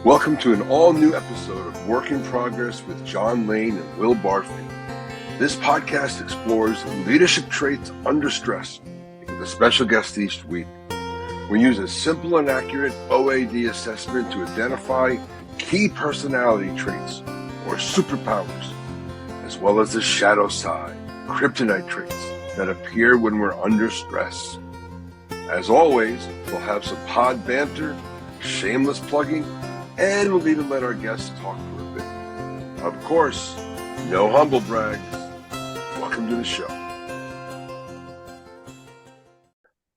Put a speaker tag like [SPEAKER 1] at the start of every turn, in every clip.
[SPEAKER 1] Welcome to an all-new episode of Work in Progress with John Lane and Will Barfield. This podcast explores leadership traits under stress with a special guest each week. We use a simple and accurate OAD assessment to identify key personality traits or superpowers, as well as the shadow side, kryptonite traits that appear when we're under stress. As always, we'll have some pod banter, shameless plugging, and we'll even let our guests talk for a bit. Of course, no humble brags. Welcome to the show.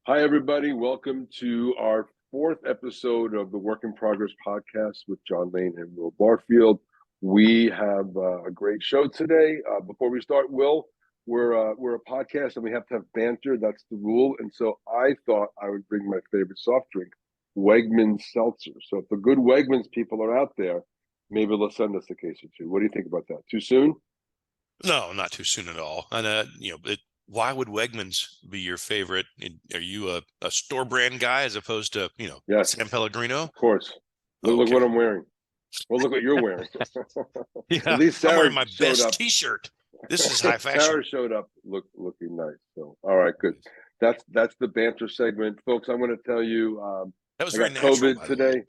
[SPEAKER 1] Hi, everybody. Welcome to our fourth episode of the Work in Progress podcast with John Lane and Will Barfield. We have a great show today. Before we start, Will, we're a podcast and we have to have banter. That's the rule. And so I thought I would bring my favorite soft drink, Wegmans seltzer. So if the good Wegmans people are out there, maybe they'll send us a case or two. What do you think about that? Too soon?
[SPEAKER 2] No, not too soon at all. And why would Wegmans be your favorite? Are you a store brand guy as opposed to
[SPEAKER 1] Yes,
[SPEAKER 2] San Pellegrino?
[SPEAKER 1] of course. Look what I'm wearing. Well, look what you're wearing.
[SPEAKER 2] Yeah,
[SPEAKER 1] At least Sarah
[SPEAKER 2] I'm wearing my best
[SPEAKER 1] up.
[SPEAKER 2] T-shirt. This is high fashion.
[SPEAKER 1] Sarah showed up looking nice. So all right, good. That's the banter segment, folks. I'm going to tell you.
[SPEAKER 2] That was
[SPEAKER 1] I
[SPEAKER 2] very
[SPEAKER 1] got
[SPEAKER 2] natural,
[SPEAKER 1] COVID today.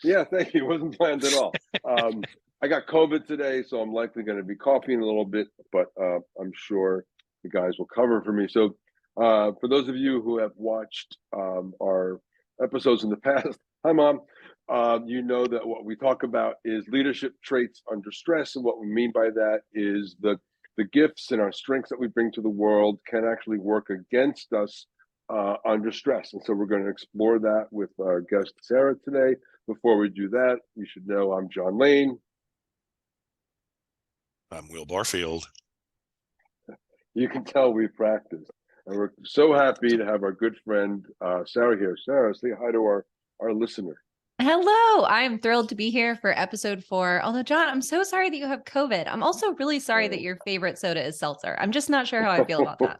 [SPEAKER 1] Yeah, thank you. It wasn't planned at all. I got COVID today, so I'm likely going to be coughing a little bit, but I'm sure the guys will cover for me. So for those of you who have watched our episodes in the past, hi, Mom. You know that what we talk about is leadership traits under stress. And what we mean by that is the gifts and our strengths that we bring to the world can actually work against us under stress. And so we're going to explore that with our guest, Sarah, today. Before we do that, you should know I'm John Lane.
[SPEAKER 2] I'm Will Barfield.
[SPEAKER 1] You can tell we practiced. And we're so happy to have our good friend, Sarah here. Sarah, say hi to our listener.
[SPEAKER 3] Hello, I'm thrilled to be here for episode 4. Although, John, I'm so sorry that you have COVID. I'm also really sorry that your favorite soda is seltzer. I'm just not sure how I feel about that.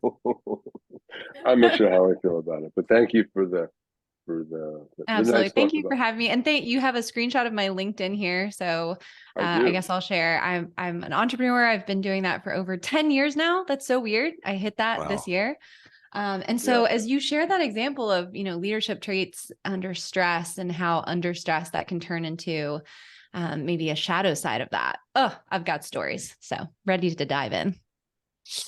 [SPEAKER 1] I'm not sure how I feel about it, but thank you for the
[SPEAKER 3] Absolutely.
[SPEAKER 1] nice
[SPEAKER 3] Thank you for having me. And you have a screenshot of my LinkedIn here. So I guess I'll share. I'm an entrepreneur. I've been doing that for over 10 years now. That's so weird. I hit that this year. And so as you share that example of, leadership traits under stress and how under stress that can turn into maybe a shadow side of that. Oh, I've got stories. So ready to dive in.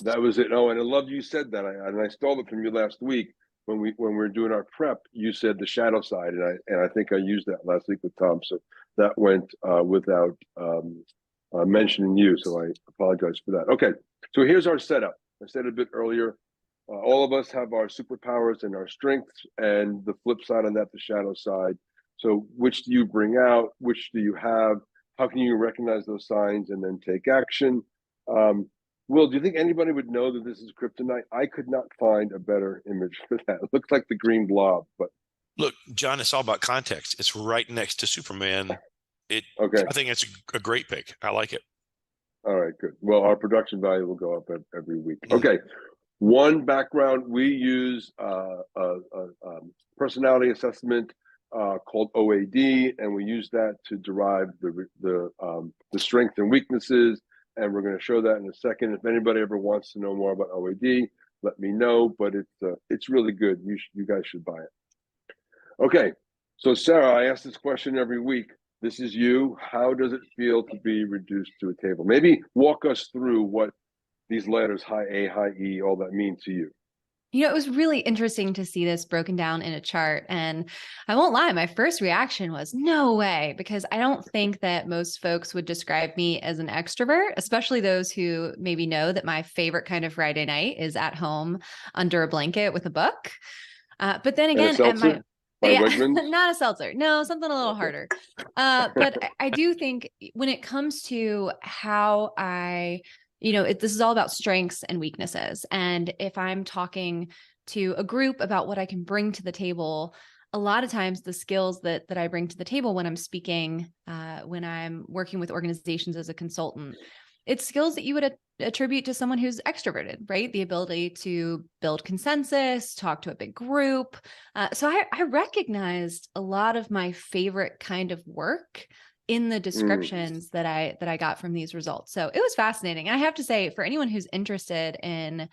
[SPEAKER 1] That was it. Oh, and I love you said that. I stole it from you last week when we were doing our prep. You said the shadow side, and I think I used that last week with Tom. So that went without mentioning you. So I apologize for that. Okay, so here's our setup. I said a bit earlier. All of us have our superpowers and our strengths, and the flip side on that, the shadow side. So which do you bring out? Which do you have? How can you recognize those signs and then take action? Will, do you think anybody would know that this is kryptonite? I could not find a better image for that. It looks like the green blob, but
[SPEAKER 2] look, John, it's all about context. It's right next to Superman.
[SPEAKER 1] Okay.
[SPEAKER 2] I think it's a great pick. I like it.
[SPEAKER 1] All right, good. Well, our production value will go up every week. Okay. One background, we use a personality assessment called OAD, and we use that to derive the strengths and weaknesses. And we're going to show that in a second. If anybody ever wants to know more about OAD, let me know. But it's really good. You guys should buy it. Okay, so Sarah, I ask this question every week. This is you. How does it feel to be reduced to a table? Maybe walk us through what these letters, high A, high E, all that mean to you.
[SPEAKER 3] It was really interesting to see this broken down in a chart. And I won't lie, my first reaction was no way, because I don't think that most folks would describe me as an extrovert, especially those who maybe know that my favorite kind of Friday night is at home under a blanket with a book. But then again, not a seltzer. No, something a little harder. But I do think when it comes to how this is all about strengths and weaknesses. And if I'm talking to a group about what I can bring to the table, a lot of times the skills that I bring to the table when I'm speaking, when I'm working with organizations as a consultant, it's skills that you would attribute to someone who's extroverted, right? The ability to build consensus, talk to a big group. So I recognized a lot of my favorite kind of work in the descriptions that I got from these results. So it was fascinating. And I have to say, for anyone who's interested in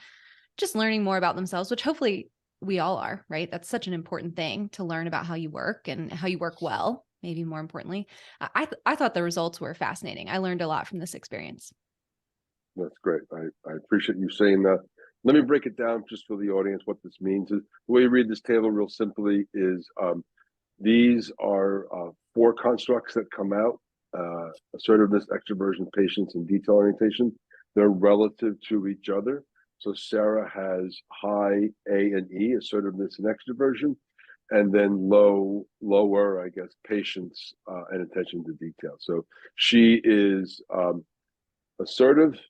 [SPEAKER 3] just learning more about themselves, which hopefully we all are, right? That's such an important thing to learn about how you work and how you work well, maybe more importantly. I thought the results were fascinating. I learned a lot from this experience.
[SPEAKER 1] That's great. I appreciate you saying that. Let me break it down just for the audience. What this means is the way you read this table real simply is these are 4 constructs that come out: assertiveness, extroversion, patience, and detail orientation. They're relative to each other. So Sarah has high A and E, assertiveness and extroversion, and then lower, I guess, patience and attention to detail. So she is assertive,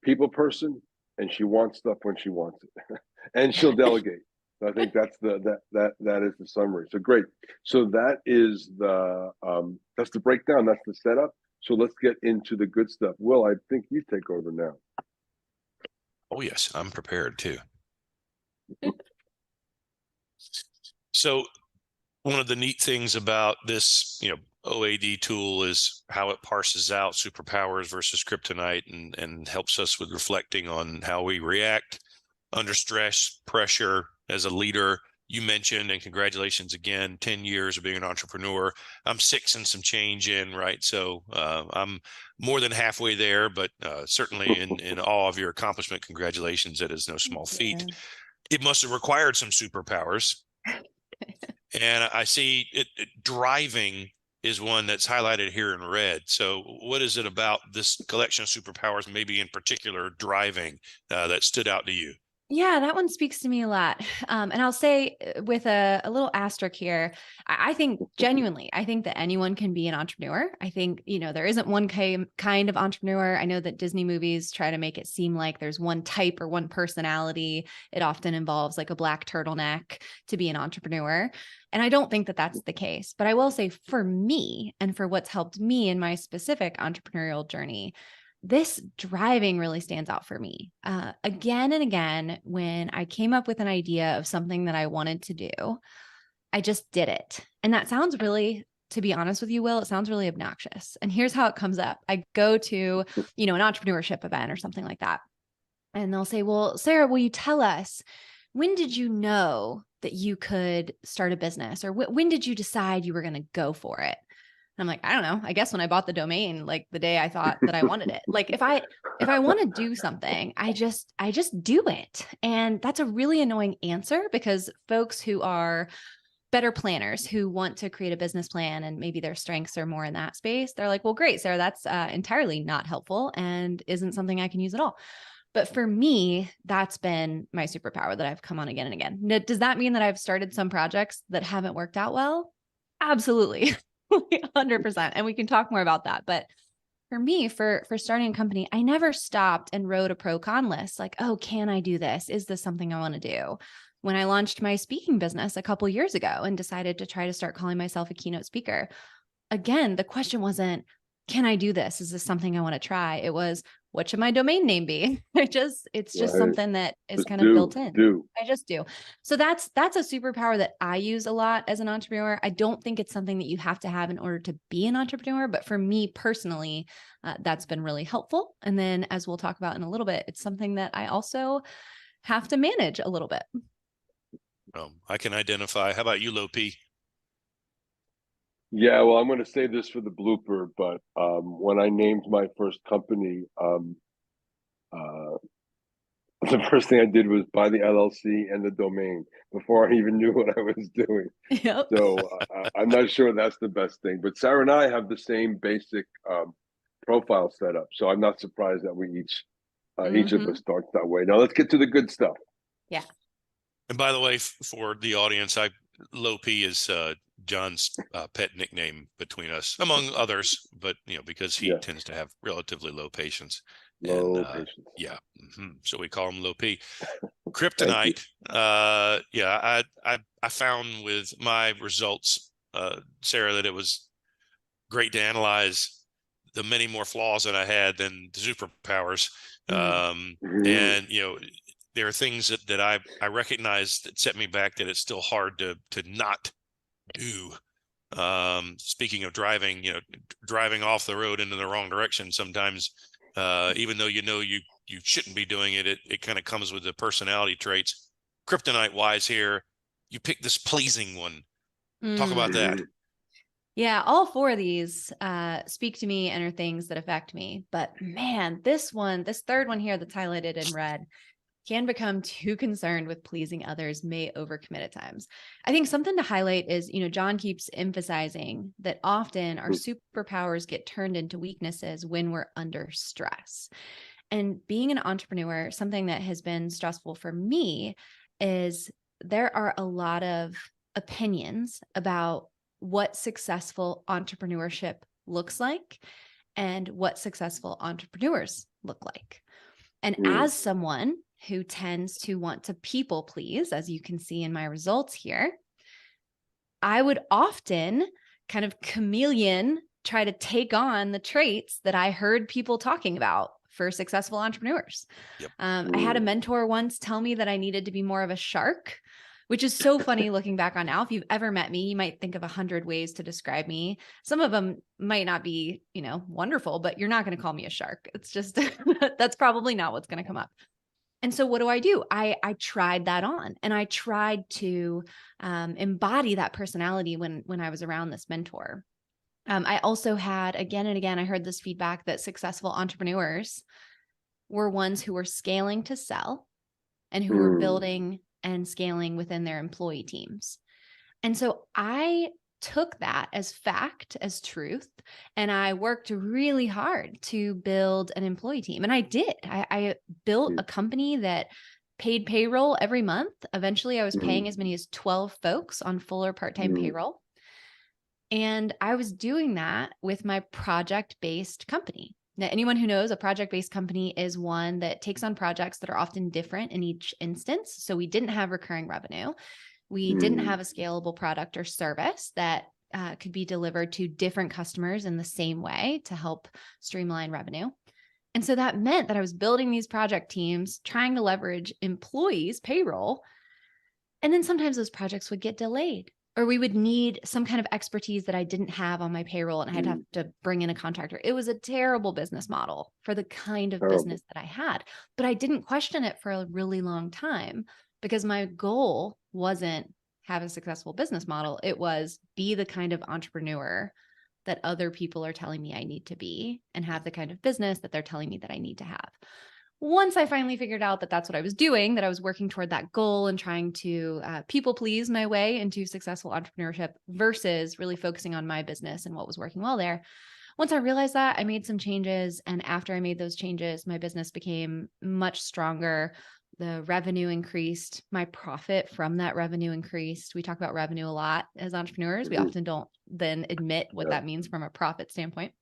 [SPEAKER 1] people person, and she wants stuff when she wants it, and she'll delegate. I think that's that is the summary. So great. So that is that's the breakdown. That's the setup. So let's get into the good stuff. Will, I think you take over now.
[SPEAKER 2] Oh yes, I'm prepared too. So one of the neat things about this, OAD tool is how it parses out superpowers versus kryptonite and helps us with reflecting on how we react under stress, pressure as a leader. You mentioned, and congratulations again, 10 years of being an entrepreneur. I'm 6 and some change in, right? So I'm more than halfway there, but certainly in awe of your accomplishment. Congratulations. That is no small feat. It must have required some superpowers. And I see driving is one that's highlighted here in red. So what is it about this collection of superpowers, maybe in particular driving, that stood out to you?
[SPEAKER 3] Yeah, that one speaks to me a lot. And I'll say with a little asterisk here, I think genuinely, I think that anyone can be an entrepreneur. I think, there isn't one kind of entrepreneur. I know that Disney movies try to make it seem like there's one type or one personality. It often involves like a black turtleneck to be an entrepreneur. And I don't think that that's the case. But I will say for me and for what's helped me in my specific entrepreneurial journey, this driving really stands out for me. Again and again, when I came up with an idea of something that I wanted to do, I just did it. And that sounds really, to be honest with you, Will, it sounds really obnoxious. And here's how it comes up. I go to, an entrepreneurship event or something like that. And they'll say, well, Sarah, will you tell us, when did you know that you could start a business? Or when did you decide you were going to go for it? I'm like, I don't know. I guess when I bought the domain, like the day I thought that I wanted it. Like if I want to do something, I just do it. And that's a really annoying answer because folks who are better planners who want to create a business plan and maybe their strengths are more in that space, they're like, well, great, Sarah, that's entirely not helpful and isn't something I can use at all. But for me, that's been my superpower that I've come on again and again. Now, does that mean that I've started some projects that haven't worked out well? Absolutely. 100%. And we can talk more about that. But for me, for starting a company, I never stopped and wrote a pro con list like, oh, can I do this? Is this something I want to do? When I launched my speaking business a couple years ago and decided to try to start calling myself a keynote speaker, again, the question wasn't, can I do this? Is this something I want to try? It was, what should my domain name be? It's just right. Something that is just kind of built in. I just do. So that's a superpower that I use a lot as an entrepreneur. I don't think it's something that you have to have in order to be an entrepreneur, but for me personally, that's been really helpful. And then as we'll talk about in a little bit, it's something that I also have to manage a little bit.
[SPEAKER 2] I can identify. How about you, Lopi?
[SPEAKER 1] Yeah, well, I'm going to say this for the blooper, but when I named my first company, the first thing I did was buy the LLC and the domain before I even knew what I was doing. Yep. So I'm not sure that's the best thing, but Sarah and I have the same basic profile setup. So I'm not surprised that we each of us starts that way. Now let's get to the good stuff.
[SPEAKER 3] Yeah.
[SPEAKER 2] And by the way, for the audience, Lopi is John's pet nickname between us, among others, but because he tends to have relatively low patience.
[SPEAKER 1] Patience.
[SPEAKER 2] Yeah. So we call him Lopi. Kryptonite. I found with my results, Sarah, that it was great to analyze the many more flaws that I had than the superpowers.
[SPEAKER 1] Mhm.
[SPEAKER 2] And, there are things that I recognize that set me back, that it's still hard to not do. Speaking of driving, driving off the road into the wrong direction sometimes, even though you shouldn't be doing it, it kind of comes with the personality traits. Kryptonite wise here, you pick this pleasing one. Talk about that.
[SPEAKER 3] Yeah, all four of these speak to me and are things that affect me. But man, this third one here that's highlighted in red, can become too concerned with pleasing others, may overcommit at times. I think something to highlight is, John keeps emphasizing that often our superpowers get turned into weaknesses when we're under stress. And being an entrepreneur, something that has been stressful for me is there are a lot of opinions about what successful entrepreneurship looks like and what successful entrepreneurs look like. And as someone who tends to want to people please, as you can see in my results here, I would often kind of chameleon try to take on the traits that I heard people talking about for successful entrepreneurs.
[SPEAKER 2] Yep.
[SPEAKER 3] I had a mentor once tell me that I needed to be more of a shark, which is so funny looking back on now. If you've ever met me, you might think of 100 ways to describe me. Some of them might not be, wonderful, but you're not going to call me a shark. It's just, that's probably not what's going to come up. And so what do? I tried that on, and I tried to embody that personality when I was around this mentor. I also had, again and again, I heard this feedback that successful entrepreneurs were ones who were scaling to sell and who were building and scaling within their employee teams. And so I took that as fact, as truth, and I worked really hard to build an employee team. And I did. I built a company that paid payroll every month. Eventually, I was paying as many as 12 folks on full or part-time payroll. And I was doing that with my project-based company. Now, anyone who knows, a project-based company is one that takes on projects that are often different in each instance. So we didn't have recurring revenue. We didn't have a scalable product or service that could be delivered to different customers in the same way to help streamline revenue. And so that meant that I was building these project teams, trying to leverage employees' payroll. And then sometimes those projects would get delayed, or we would need some kind of expertise that I didn't have on my payroll, and I'd have to bring in a contractor. It was a terrible business model for the kind of business that I had, but I didn't question it for a really long time because my goal wasn't have a successful business model. It was be the kind of entrepreneur that other people are telling me I need to be, and have the kind of business that they're telling me that I need to have. Once I finally figured out that that's what I was doing, that I was working toward that goal and trying to people please my way into successful entrepreneurship versus really focusing on my business and what was working well there. Once I realized that, I made some changes. And after I made those changes, my business became much stronger. The revenue increased. My profit from that revenue increased. We talk about revenue a lot as entrepreneurs. We often don't then admit what that means from a profit standpoint.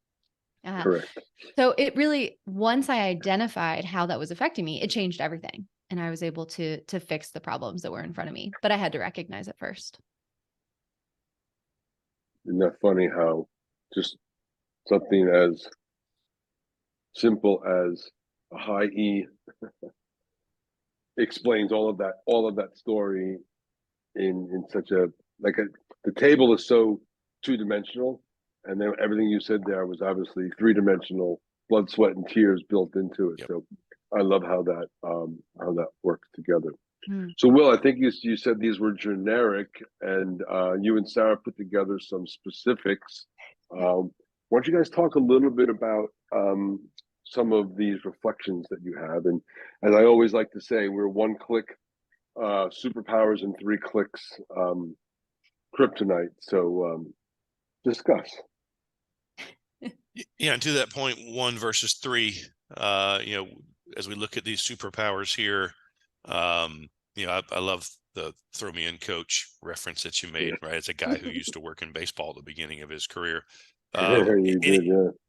[SPEAKER 1] Correct.
[SPEAKER 3] So it really, once I identified how that was affecting me, it changed everything. And I was able to fix the problems that were in front of me, but I had to recognize it first.
[SPEAKER 1] Isn't that funny how just something as simple as a high E explains all of that story in such a the table is so two-dimensional, and then everything you said there was obviously three-dimensional, blood, sweat, and tears built into it. Yep. So I love how that works together. So Will, I think you said these were generic, and you and Sarah put together some specifics. Why don't you guys talk a little bit about some of these reflections that you have? And as I always like to say, we're one click superpowers and 3 clicks kryptonite. So discuss.
[SPEAKER 2] Yeah, and to that point, 1 versus 3, as we look at these superpowers here, I love the throw me in coach reference that you made, right? As a guy who used to work in baseball at the beginning of his career.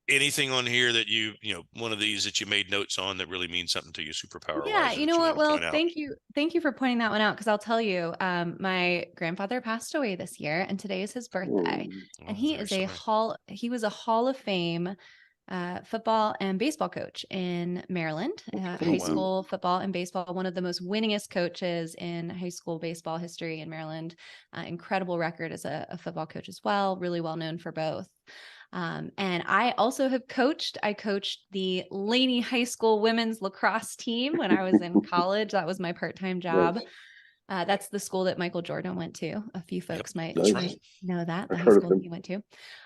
[SPEAKER 2] Anything on here that one of these that you made notes on that really means something to you superpower wise?
[SPEAKER 3] Yeah, you know what? Well, thank you for pointing that one out, because I'll tell you, my grandfather passed away this year, and today is his birthday. And he was a Hall of Fame football and baseball coach in Maryland, high school football and baseball, one of the most winningest coaches in high school baseball history in Maryland. Incredible record as a football coach as well, really well known for both. And I also have coached. I coached the Laney High School women's lacrosse team when I was in college. That was my part-time job. That's the school that Michael Jordan went to. A few folks might know that, the high school he went to.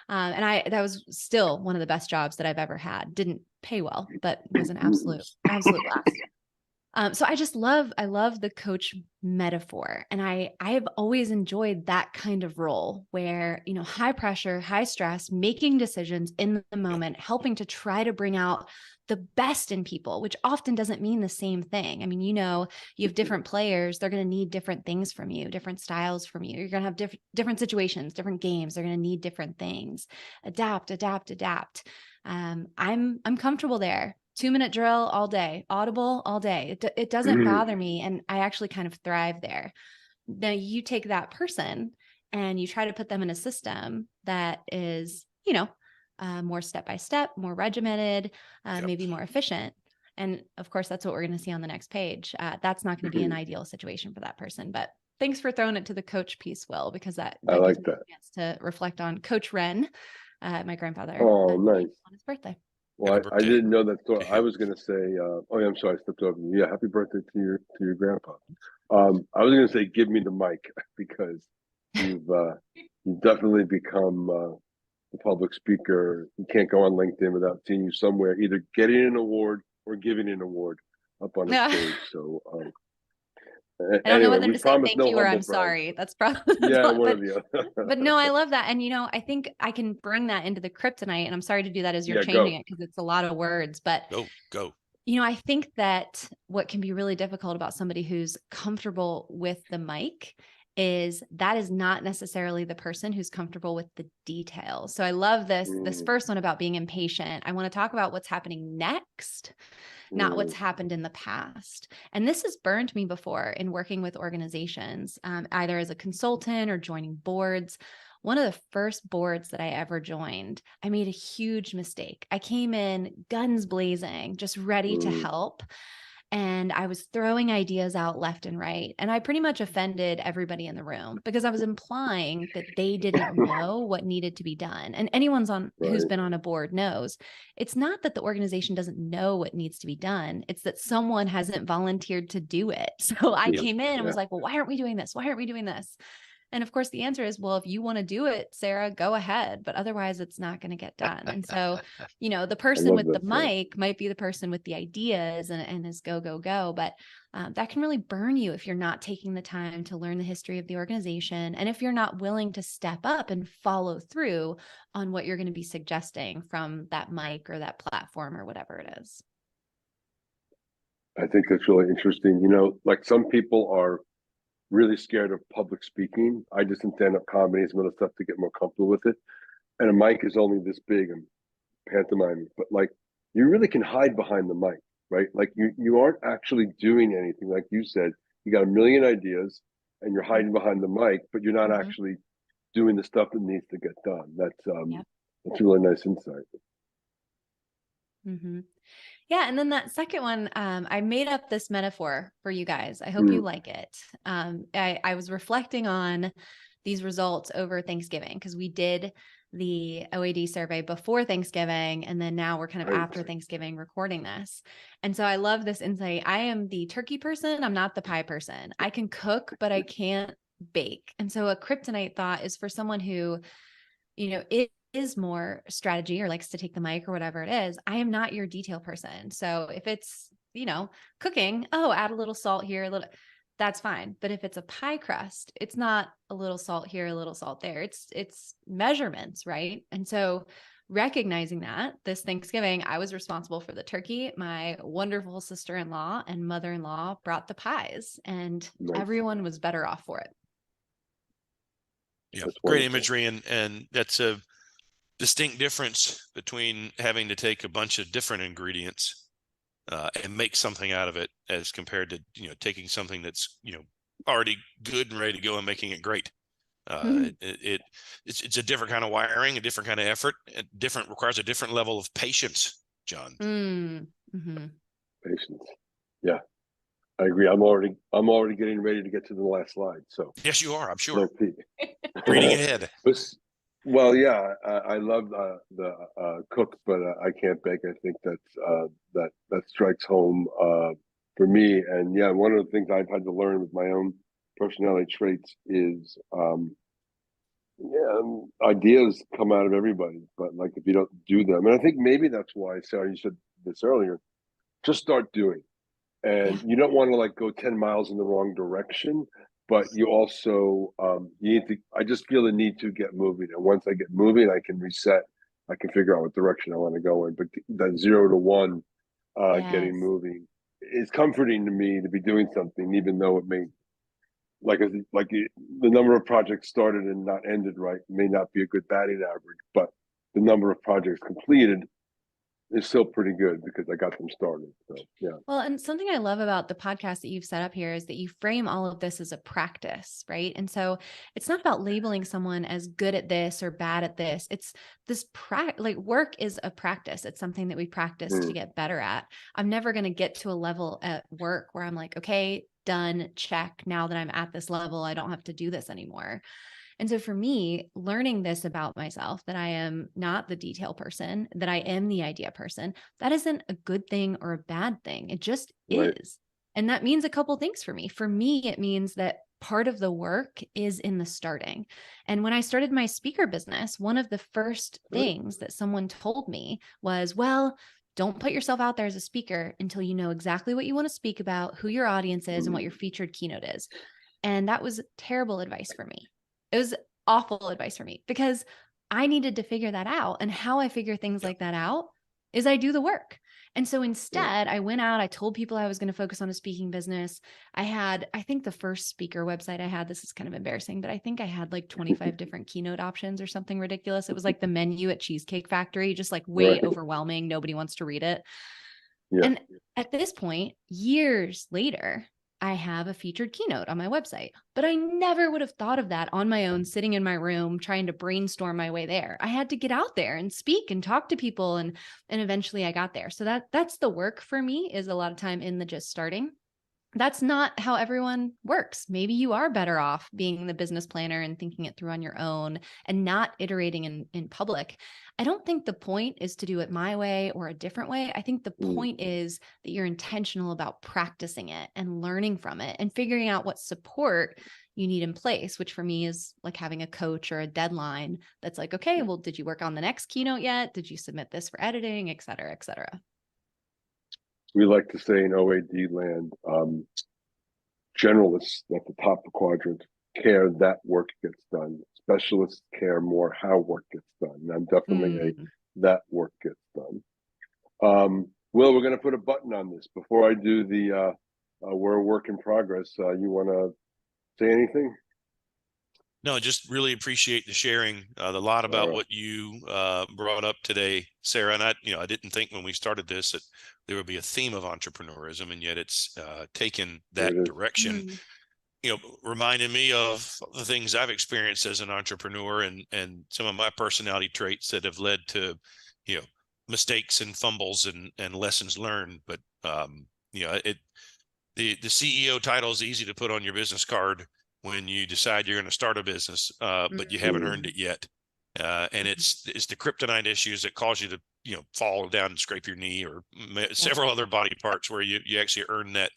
[SPEAKER 3] And that was still one of the best jobs that I've ever had. Didn't pay well, but was an absolute blast. So I love the coach metaphor. And I have always enjoyed that kind of role where, high pressure, high stress, making decisions in the moment, helping to try to bring out the best in people, which often doesn't mean the same thing. I mean, you have different players, they're going to need different things from you, different styles from you. You're going to have different situations, different games. They're going to need different things. Adapt. I'm comfortable there. 2-minute drill all day, audible all day. It doesn't bother me. And I actually kind of thrive there. Now you take that person and you try to put them in a system that is, more step-by-step, more regimented, maybe more efficient. And of course, that's what we're going to see on the next page. That's not going to be an ideal situation for that person, but thanks for throwing it to the coach piece, Will, because that gives me a chance to reflect on Coach Wren, my grandfather.
[SPEAKER 1] Oh, nice.
[SPEAKER 3] On his birthday.
[SPEAKER 1] Well, I didn't know that story. I was going to say, I'm sorry, I stepped over you. Yeah, happy birthday to your grandpa. I was going to say, give me the mic, because you've definitely become a public speaker. You can't go on LinkedIn without seeing you somewhere, either getting an award or giving an award up on the stage. So
[SPEAKER 3] I don't know whether to say thank you or I'm sorry. That's probably
[SPEAKER 1] one or the other.
[SPEAKER 3] But no, I love that. And I think I can bring that into the kryptonite, and I'm sorry to do that as you're changing it, because it's a lot of words, but
[SPEAKER 2] go.
[SPEAKER 3] I think that what can be really difficult about somebody who's comfortable with the mic is that is not necessarily the person who's comfortable with the details. So I love this first one about being impatient. I want to talk about what's happening next, not what's happened in the past. And this has burned me before in working with organizations, either as a consultant or joining boards. One of the first boards that I ever joined, I made a huge mistake. I came in guns blazing, just ready to help. And I was throwing ideas out left and right. And I pretty much offended everybody in the room because I was implying that they didn't know what needed to be done. And anyone who's been on a board knows it's not that the organization doesn't know what needs to be done. It's that someone hasn't volunteered to do it. So I came in and was like, well, why aren't we doing this? Why aren't we doing this? And of course, the answer is, well, if you want to do it, Sarah, go ahead. But otherwise, it's not going to get done. And so, the person with the mic might be the person with the ideas and is go, go, go. But that can really burn you if you're not taking the time to learn the history of the organization. And if you're not willing to step up and follow through on what you're going to be suggesting from that mic or that platform or whatever it is.
[SPEAKER 1] I think that's really interesting. Like some people are really scared of public speaking. I just in stand-up comedy and some other stuff to get more comfortable with it. And a mic is only this big and pantomime, but like you really can hide behind the mic, right? Like you aren't actually doing anything. Like you said, you got a million ideas and you're hiding behind the mic, but you're not actually doing the stuff that needs to get done. That's a really nice insight.
[SPEAKER 3] Mm-hmm. Yeah. And then that second one, I made up this metaphor for you guys. I hope you like it. I was reflecting on these results over Thanksgiving because we did the OAD survey before Thanksgiving. And then now we're kind of after Thanksgiving recording this. And so I love this insight. I am the turkey person. I'm not the pie person. I can cook, but I can't bake. And so a kryptonite thought is for someone who, it is more strategy or likes to take the mic or whatever it is. I am not your detail person. So if it's, cooking, add a little salt here, that's fine. But if it's a pie crust, it's not a little salt here, a little salt there. It's measurements, right? And so recognizing that this Thanksgiving, I was responsible for the turkey. My wonderful sister-in-law and mother-in-law brought the pies, and everyone was better off for it.
[SPEAKER 2] Yeah, great imagery. And that's a distinct difference between having to take a bunch of different ingredients and make something out of it as compared to, taking something that's, already good and ready to go and making it great. It's a different kind of wiring, a different kind of effort, requires a different level of patience, John.
[SPEAKER 3] Mm-hmm.
[SPEAKER 1] Patience. Yeah, I agree. I'm already getting ready to get to the last slide. So
[SPEAKER 2] yes, you are. I'm sure.
[SPEAKER 1] Reading
[SPEAKER 2] ahead.
[SPEAKER 1] Well, yeah, I love the cook, but I can't bake. I think that strikes home for me. And yeah, one of the things I've had to learn with my own personality traits is ideas come out of everybody, but like if you don't do them, and I think maybe that's why, Sarah, you said this earlier, just start doing. And you don't want to like go 10 miles in the wrong direction, but you also you need to, I just feel the need to get moving. And once I get moving, I can reset, I can figure out what direction I want to go in. But that 0 to 1 getting moving is comforting to me to be doing something, even though it may the number of projects started and not ended right may not be a good batting average, but the number of projects completed is still pretty good because I got them started. So yeah.
[SPEAKER 3] Well, and something I love about the podcast that you've set up here is that you frame all of this as a practice, right? And so it's not about labeling someone as good at this or bad at this. It's this work is a practice. It's something that we practice to get better at. I'm never going to get to a level at work where I'm like, okay, done, check. Now that I'm at this level, I don't have to do this anymore. And so for me, learning this about myself, that I am not the detail person, that I am the idea person, that isn't a good thing or a bad thing. It just is. And that means a couple things for me. For me, it means that part of the work is in the starting. And when I started my speaker business, one of the first things that someone told me was, well, don't put yourself out there as a speaker until you know exactly what you want to speak about, who your audience is, and what your featured keynote is. And that was terrible advice for me. It was awful advice for me because I needed to figure that out. And how I figure things like that out is I do the work. And so instead, I went out, I told people I was going to focus on a speaking business. I think the first speaker website I had, this is kind of embarrassing, but I think I had like 25 different keynote options or something ridiculous. It was like the menu at Cheesecake Factory, just like way overwhelming. Nobody wants to read it. Yeah. And at this point, years later, I have a featured keynote on my website, but I never would have thought of that on my own, sitting in my room, trying to brainstorm my way there. I had to get out there and speak and talk to people. And eventually I got there. So that's the work for me, is a lot of time in the just starting. That's not how everyone works. Maybe you are better off being the business planner and thinking it through on your own and not iterating in public. I don't think the point is to do it my way or a different way. I think the point is that you're intentional about practicing it and learning from it and figuring out what support you need in place, which for me is like having a coach or a deadline that's like, okay, well, did you work on the next keynote yet? Did you submit this for editing, et cetera, et cetera?
[SPEAKER 1] We like to say in OAD land, generalists at the top of quadrant care that work gets done. Specialists care more how work gets done. And I'm definitely that work gets done. Will, we're going to put a button on this. Before I do the we're a work in progress, you want to say anything?
[SPEAKER 2] No, just really appreciate the sharing. A lot about what you brought up today, Sarah. And I didn't think when we started this that there would be a theme of entrepreneurism, and yet it's taken that direction. Reminding me of the things I've experienced as an entrepreneur and some of my personality traits that have led to, mistakes and fumbles and lessons learned. But the CEO title is easy to put on your business card when you decide you're going to start a business, but you haven't earned it yet. And it's the kryptonite issues that cause you to, fall down and scrape your knee, or several other body parts where you actually earn that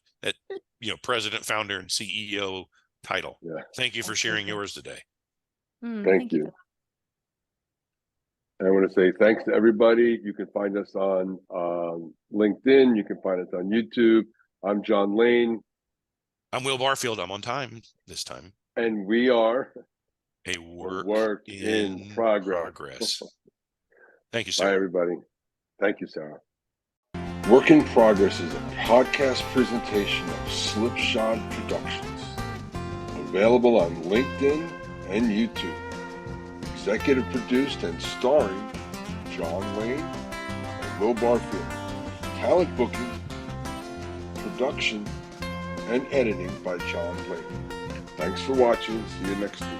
[SPEAKER 2] president, founder, and CEO title. Yeah. Thank you for sharing yours today.
[SPEAKER 1] Thank you. I want to say thanks to everybody. You can find us on LinkedIn. You can find us on YouTube. I'm John Lane.
[SPEAKER 2] I'm Will Barfield. I'm on time this time.
[SPEAKER 1] And we are
[SPEAKER 2] a work in progress. Thank you, Sarah.
[SPEAKER 1] Bye, everybody. Thank you, Sarah. Work in Progress is a podcast presentation of Slipshod Productions. Available on LinkedIn and YouTube. Executive produced and starring John Lane and Will Barfield. Talent booking, production, and editing by John Lane. Thanks for watching. See you next week.